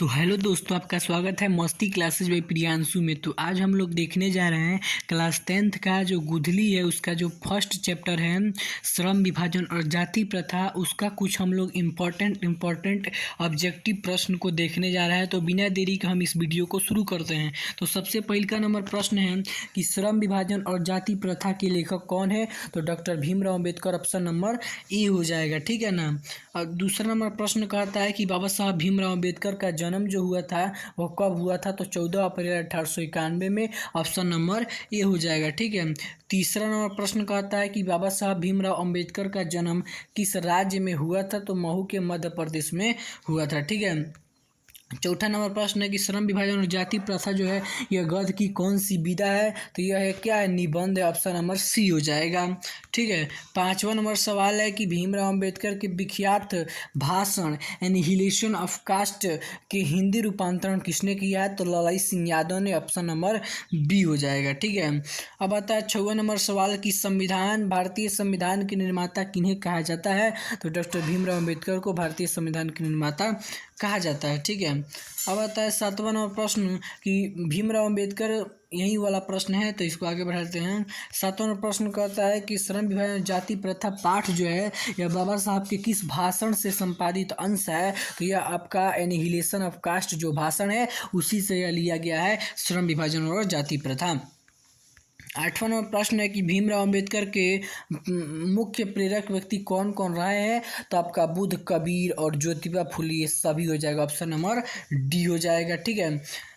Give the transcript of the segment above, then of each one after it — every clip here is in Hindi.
तो हेलो दोस्तों, आपका स्वागत है मस्ती क्लासेज बाई प्रियांशु में। तो आज हम लोग देखने जा रहे हैं क्लास 10th का जो गुधली है उसका जो फर्स्ट चैप्टर है श्रम विभाजन और जाति प्रथा, उसका कुछ हम लोग इम्पोर्टेंट ऑब्जेक्टिव प्रश्न को देखने जा रहे हैं। तो बिना देरी के हम इस वीडियो को शुरू करते हैं। तो सबसे पहले का नंबर प्रश्न है कि श्रम विभाजन और जाति प्रथा के लेखक कौन है? तो doctor Bhimrao Ambedkar, option number A हो जाएगा, ठीक है ना। और दूसरा नंबर प्रश्न कहता है कि बाबा साहब भीमराव अम्बेडकर का जन्म जो हुआ था वो कब हुआ था? तो 14 अप्रैल 1891 में, ऑप्शन नंबर ए हो जाएगा, ठीक है। तीसरा नंबर प्रश्न कहता है कि बाबा साहब भीमराव अम्बेडकर का जन्म किस राज्य में हुआ था? तो महू के मध्य प्रदेश में हुआ था, ठीक है। चौथा नंबर प्रश्न है कि श्रम विभाजन और जाति प्रथा जो है यह गद्य की कौन सी विधा है? तो यह है क्या है? निबंध है, ऑप्शन नंबर सी हो जाएगा, ठीक है। पांचवा नंबर सवाल है कि भीमराव अंबेडकर के विख्यात भाषण एनिहिलेशन ऑफ कास्ट के हिंदी रूपांतरण किसने किया है? तो ललाई सिंह यादव ने, ऑप्शन नंबर बी हो जाएगा, ठीक है। अब आता है 6वां नंबर सवाल कि भारतीय संविधान के निर्माता किन्हें कहा जाता है? तो डॉक्टर भीमराव अम्बेडकर को भारतीय संविधान के निर्माता कहा जाता है, ठीक है। अब आता है 7वां नंबर प्रश्न कि भीमराव अम्बेडकर, यही वाला प्रश्न है तो इसको आगे बढ़ाते हैं। 7वां नंबर प्रश्न कहता है कि श्रम विभाजन जाति प्रथा पाठ जो है यह बाबा साहब के किस भाषण से संपादित अंश है? तो यह आपका एनिहिलेशन ऑफ कास्ट जो भाषण है उसी से यह लिया गया है, श्रम विभाजन और जाति प्रथा। 8वां नंबर प्रश्न है कि भीमराव अम्बेडकर के मुख्य प्रेरक व्यक्ति कौन कौन रहे हैं? तो आपका बुद्ध, कबीर और ज्योतिबा फुले, ये सभी हो जाएगा, ऑप्शन नंबर डी हो जाएगा, ठीक है।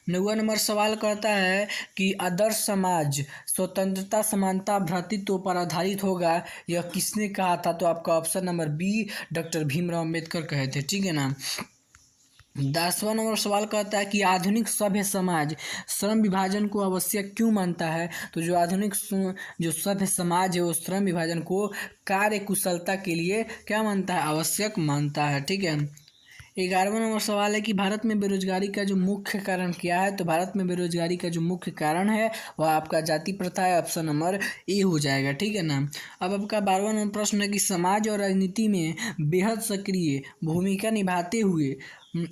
9वां नंबर सवाल कहता है कि आदर्श समाज स्वतंत्रता, समानता, भ्रातृत्व पर आधारित होगा, यह किसने कहा था? तो आपका option number B doctor Bhimrao Ambedkar कहे थे, ठीक है ना। 10वां नंबर सवाल कहता है कि आधुनिक सभ्य समाज श्रम विभाजन को आवश्यक क्यों मानता है? तो जो आधुनिक जो सभ्य समाज है वो श्रम विभाजन को कार्य कुशलता के लिए क्या मानता है? आवश्यक मानता है, ठीक है। 11वां नंबर सवाल है कि भारत में बेरोजगारी का जो मुख्य कारण क्या है? तो भारत में बेरोजगारी का जो मुख्य कारण है वह आपका जाति प्रथा है, ऑप्शन नंबर ए हो जाएगा, ठीक है ना। अब आपका 12वां नंबर प्रश्न है कि समाज और राजनीति में बेहद सक्रिय भूमिका निभाते हुए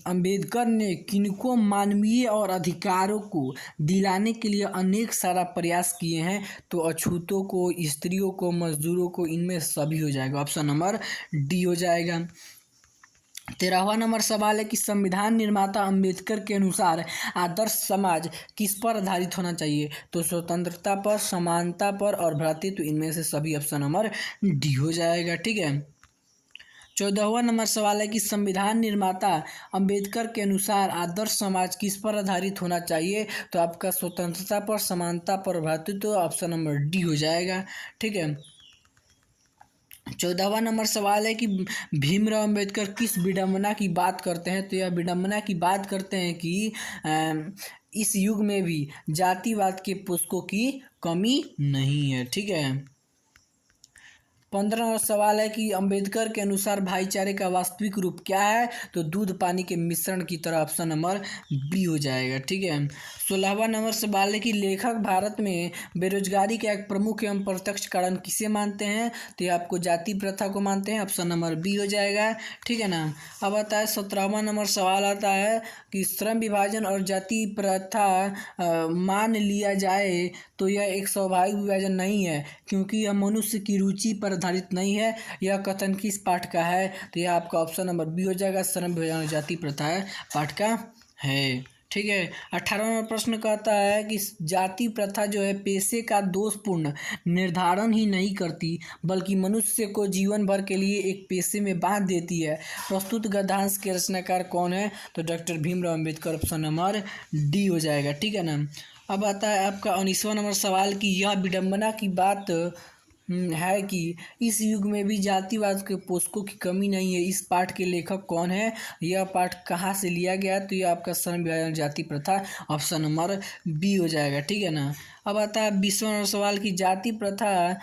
अंबेडकर ने किनको मानवीय और अधिकारों को दिलाने के लिए अनेक सारा प्रयास किए हैं? तो अछूतों को, स्त्रियों को, मजदूरों को, इनमें सभी हो जाएगा, ऑप्शन नंबर डी हो जाएगा। 13वां नंबर सवाल है कि संविधान निर्माता अंबेडकर के अनुसार आदर्श समाज किस पर आधारित होना चाहिए? तो स्वतंत्रता पर, समानता पर और भ्रातृत्व, इनमें से सभी, ऑप्शन नंबर डी हो जाएगा, ठीक है। 14वां नंबर सवाल है कि संविधान निर्माता अंबेडकर के अनुसार आदर्श समाज किस पर आधारित होना चाहिए? तो आपका स्वतंत्रता पर, समानता पर, भ्रातृत्व, ऑप्शन नंबर डी हो जाएगा, ठीक है। 14वां नंबर सवाल है कि भीमराव अम्बेडकर किस विडंबना की बात करते हैं? तो यह विडंबना की बात करते हैं कि इस युग में भी जातिवाद के पुस्तकों की कमी नहीं है, ठीक है। 15वां सवाल है कि अंबेडकर के अनुसार भाईचारे का वास्तविक रूप क्या है? तो दूध पानी के मिश्रण की तरह, ऑप्शन नंबर बी हो जाएगा, ठीक है। 16वां नंबर सवाल है कि लेखक भारत में बेरोजगारी का एक प्रमुख एवं प्रत्यक्ष कारण किसे मानते हैं? तो ये आपको जाति प्रथा को मानते हैं, ऑप्शन नंबर बी हो जाएगा, ठीक है ना। अब आता है 17वां नंबर सवाल आता है कि श्रम विभाजन और जाति प्रथा मान लिया जाए तो यह एक स्वाभाविक विभाजन नहीं है क्योंकि यह मनुष्य की रुचि पर आधारित नहीं है। यह कथन किस पाठ का है? तो यह आपका ऑप्शन नंबर बी हो जाएगा, श्रम विभाजन और जाति प्रथा पाठ का है, ठीक है। 18वां प्रश्न कहता है कि जाति प्रथा जो है पेशे का दोषपूर्ण निर्धारण ही नहीं करती बल्कि मनुष्य को जीवन भर के लिए एक पेशे में बांध देती है। प्रस्तुत गद्यांश के रचनाकार कौन है? तो doctor Bhimrao Ambedkar, option number D हो जाएगा, ठीक है ना। अब आता है आपका 19वां नंबर सवाल कि यह विडंबना की बात है कि इस युग में भी जातिवाद के पोषकों की कमी नहीं है, इस पाठ के लेखक कौन है? यह पाठ कहाँ से लिया गया? तो यह आपका श्रम विभाजन जाति प्रथा, ऑप्शन नंबर बी हो जाएगा, ठीक है ना। अब आता है 20वां सवाल की जाति प्रथा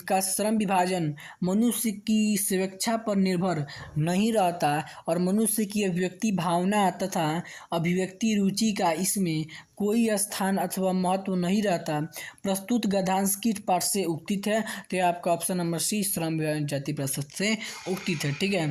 का श्रम विभाजन मनुष्य की स्वेच्छा पर निर्भर नहीं रहता और मनुष्य की अभिव्यक्ति भावना तथा अभिव्यक्ति रुचि का इसमें कोई स्थान अथवा महत्व नहीं रहता। प्रस्तुत गद्यांश किस पाठ से उक्तित है? तो आपका ऑप्शन नंबर सी श्रम विभाजन जाति प्रथा से उक्तित है, ठीक है।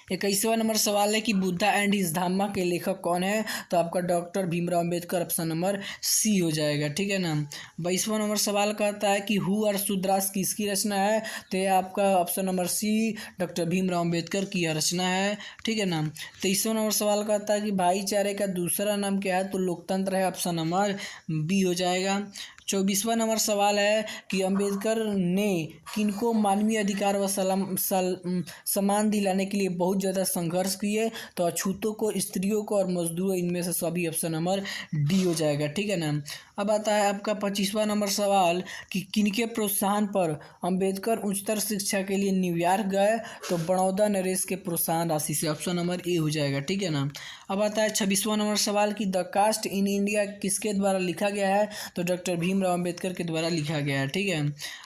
21वां नंबर सवाल है कि बुद्धा एंड हिज धामा के लेखक कौन है? तो आपका doctor Bhimrao Ambedkar, option number C हो जाएगा, ठीक है ना। 22वां नंबर सवाल कहता है कि हु और शूद्रास किसकी रचना है? तो ये आपका option number C doctor Bhimrao Ambedkar की यह रचना है, ठीक है ना। 23वां नंबर सवाल कहता है कि भाईचारे का दूसरा नाम क्या है? तो लोकतंत्र है, ऑप्शन नंबर बी हो जाएगा। 24वां नंबर सवाल है कि अंबेडकर ने किनको मानवीय अधिकार व सम्मान दिलाने के लिए बहुत ज़्यादा संघर्ष किए? तो अछूतों को, स्त्रियों को और मजदूरों, इनमें से सभी, ऑप्शन नंबर डी हो जाएगा, ठीक है ना। अब आता है आपका 25वां नंबर सवाल कि किनके प्रोत्साहन पर अंबेडकर उच्चतर शिक्षा के लिए न्यूयॉर्क गए? तो बड़ौदा नरेश के प्रोत्साहन राशि से, ऑप्शन नंबर ए हो जाएगा, ठीक है ना। अब आता है 26वां नंबर सवाल कि द कास्ट इन इंडिया किसके द्वारा लिखा गया है? तो डॉक्टर भीमराव अम्बेडकर के द्वारा लिखा गया है, ठीक है।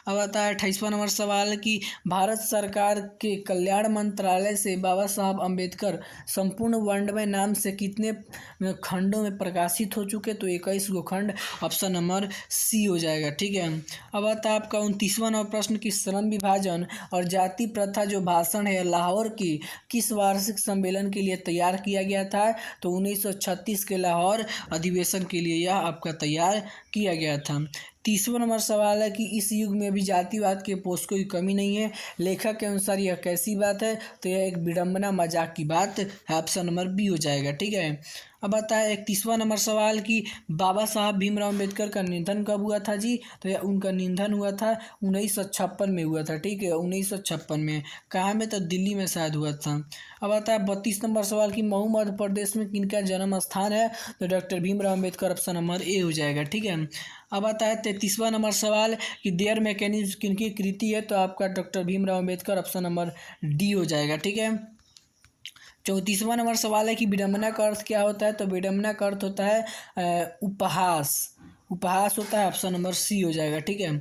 अब आता है 28वां नंबर सवाल कि भारत सरकार के कल्याण मंत्रालय से बाबा साहब अम्बेडकर संपूर्ण वर्णमय नाम से कितने खंडों में प्रकाशित हो चुके? तो 21 गो खंड, ऑप्शन नंबर सी हो जाएगा, ठीक है। अब आता है आपका 29वां नंबर प्रश्न कि श्रम विभाजन और जाति प्रथा जो भाषण है लाहौर की किस वार्षिक सम्मेलन के लिए तैयार किया गया था? तो 1936 के लाहौर अधिवेशन के लिए यह आपका तैयार किया गया था। 30वां नंबर सवाल है कि इस युग में भी जातिवाद के पोषकों की कमी नहीं है, लेखक के अनुसार यह कैसी बात है? तो यह एक विडंबना, मजाक की बात है, ऑप्शन नंबर बी हो जाएगा, ठीक है। अब आता है 31वां नंबर सवाल कि बाबा साहब भीमराव अम्बेडकर का निधन कब हुआ था जी? तो यह उनका निधन हुआ था 1956 में हुआ था, ठीक है, 1956 में। कहाँ में? तो दिल्ली में शायद हुआ था। अब आता है 32 नंबर सवाल कि मऊ मध्य प्रदेश में किनका जन्म स्थान है? तो doctor Bhimrao Ambedkar, option number A हो जाएगा, ठीक है। अब आता है 33वां नंबर सवाल कि देयर मैकेनिज्म किनकी कृति है? तो आपका doctor Bhimrao Ambedkar, option number D हो जाएगा, ठीक है। 34वां नंबर सवाल है कि विडंबना का अर्थ क्या होता है? तो विडंबना का अर्थ होता है उपहास, उपहास होता है, ऑप्शन नंबर सी हो जाएगा, ठीक है।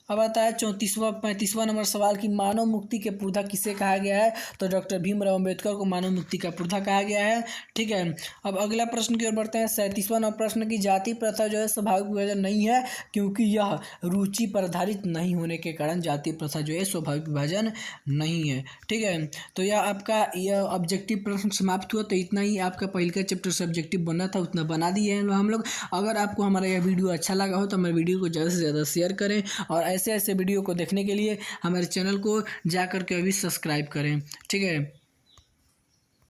अब आता है 35वां नंबर सवाल कि मानव मुक्ति के पुरधा किसे कहा गया है? तो डॉक्टर भीमराव अम्बेडकर को मानव मुक्ति का पुरधा कहा गया है, ठीक है। अब अगला प्रश्न की ओर बढ़ते हैं। 37वां नंबर प्रश्न की जाति प्रथा जो है स्वाभाविक विभाजन नहीं है, क्योंकि यह रुचि पर आधारित नहीं होने के कारण जाति प्रथा जो है स्वाभाविक विभाजन नहीं है, ठीक है। तो यह आपका यह ऑब्जेक्टिव प्रश्न समाप्त हुआ। तो इतना ही आपका पहले का चैप्टर सब्जेक्टिव बना था, उतना बना दिए हैं हम लोग। अगर आपको हमारा यह वीडियो अच्छा लगा हो तो हमारे वीडियो को ज़्यादा से ज़्यादा शेयर करें, और ऐसे ऐसे वीडियो को देखने के लिए हमारे चैनल को जा कर के अभी सब्सक्राइब करें, ठीक है।